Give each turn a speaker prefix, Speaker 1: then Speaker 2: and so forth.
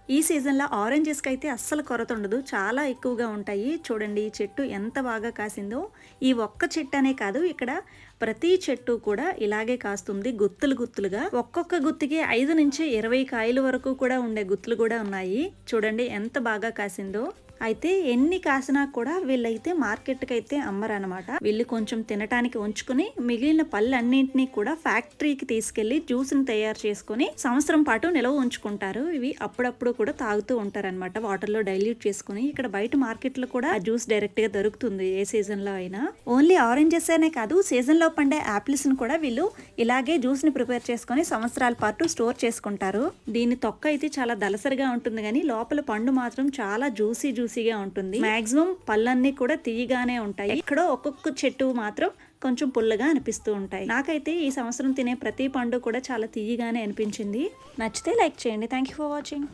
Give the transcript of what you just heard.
Speaker 1: ఈ సీజన్‌లో ఆరెంజెస్‌కైతే అస్సలు కొరత ఉండదు. చాలా ఎక్కువగా ఉంటాయి. చూడండి ఈ చెట్టు ఎంత బాగా కాసిందో. ఈ ఒక్క చెట్టనే కాదు ఇక్కడ ప్రతి చెట్టు కూడా ఇలాగే కాస్తుంది గుత్తులు గుత్తులుగా. ఒక్కొక్క గుత్తికి 5-20 కాయల వరకు కూడా ఉండే గుత్తులు కూడా ఉన్నాయి. చూడండి ఎంత బాగా కాసిందో. అయితే ఎన్ని కాసినా కూడా వీళ్ళైతే మార్కెట్‌కైతే అమ్మరనమాట. వీళ్ళు కొంచెం తినటానికి ఉంచుకొని మిగిలిన పళ్ళన్నింటినీ కూడా ఫ్యాక్టరీకి తీసుకెళ్లి జ్యూస్‌ని తయారు చేసుకొని సంవత్సరం పాటు నిల్వ ఉంచుకుంటారు. ఇవి అప్పుడప్పుడు కూడా తాగుతూ ఉంటారనమాట. వాటర్‌లో డైల్యూట్ చేసుకొని. ఇక్కడ బయట మార్కెట్‌లో కూడా ఆ జ్యూస్ డైరెక్ట్‌గా దొరుకుతుంది ఏ సీజన్‌లో అయినా. ఓన్లీ ఆరెంజెస్ అనే కాదు సీజన్‌లో పండే యాపిల్స్‌ని కూడా వీళ్ళు ఇలాగే జ్యూస్‌ని ప్రిపేర్ చేసుకొని సంవత్సరాల పాటు స్టోర్ చేసుకుంటారు. దీని తొక్క అయితే చాలా దలసరిగా ఉంటుంది కానీ లోపల పండు మాత్రం చాలా జ్యూసీగా ఉంటుంది. మాక్సిమం పళ్ళన్నీ కూడా తీయగానే ఉంటాయి. ఎక్కడో ఒక్కొక్క చెట్టు మాత్రం కొంచెం పుల్లగా అనిపిస్తూ ఉంటాయి. నాకైతే ఈ సంవత్సరం తినే ప్రతి పండు కూడా చాలా తీయగానే అనిపించింది. నచ్చితే లైక్ చేయండి. Thank you for watching.